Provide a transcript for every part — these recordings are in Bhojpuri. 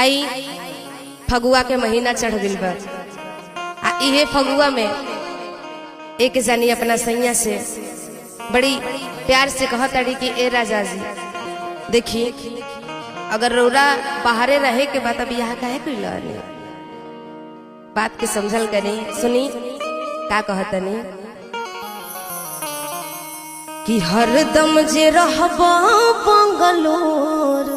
आई फगुआ के महीना चढ़ गइल बा। इहे फगुआ में एक जानी अपना सैया से बड़ी प्यार से कहत ताड़ी कि ए राजा जी देखी अगर रौरा बाहरे रहे के बाद अब यहाँ काहे कोई लड़े बात के समझल करी सुनी का कहतनी कि हरदम जे रहबा बंगलोर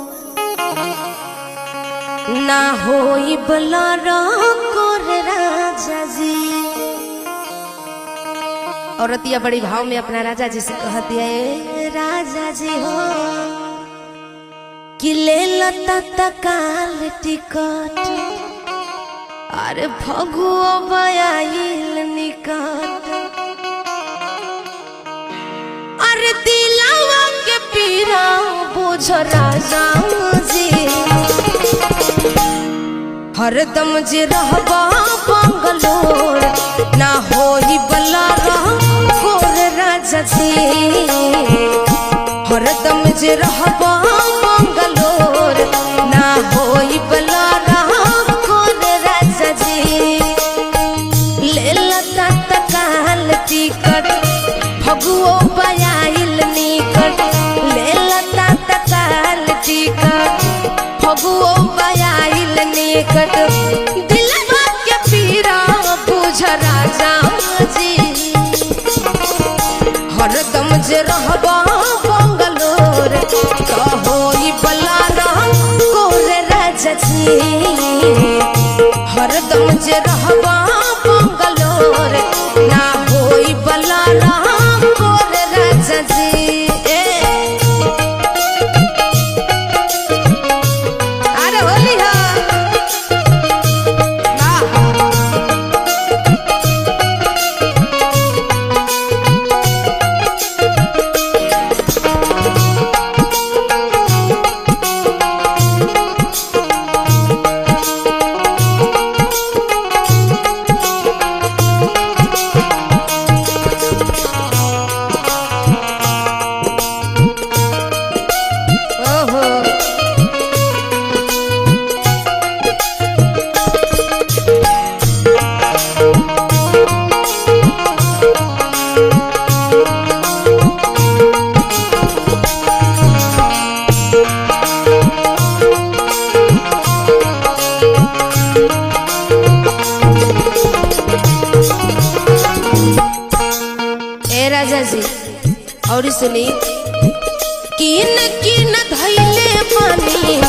ना होई बलारा कोरे राजा जी। औरतिया बड़ी भाव में अपना राजा जी से कहती है राजा जी हो कि ले लता तकाल टिकट अरे फगुआ बयाइल निकट अरे दिलावा के पीरा बुझ राजा जी हरदम जे रहबा बंगलोर ना होई बलारा कोरे राजा जी हरदम जे रहबा बंगलोर ना होई बलारा कोरे राजा जी। ले लता तकाल टिकट फगुओ बयाइल निकट ले लता तकाल टिकट फगुओ बयाइल निकट दिलवा के पीरा बुझ राजा जी हरदम जे रहबा बंगलोर तो होई बलारा कोरे राजा जी हरदम जे रहबा बंगलोर ना होई बलारा कोरे राजा जी। अरे होली हो राजा जी और सुनी किन किन धैले पानी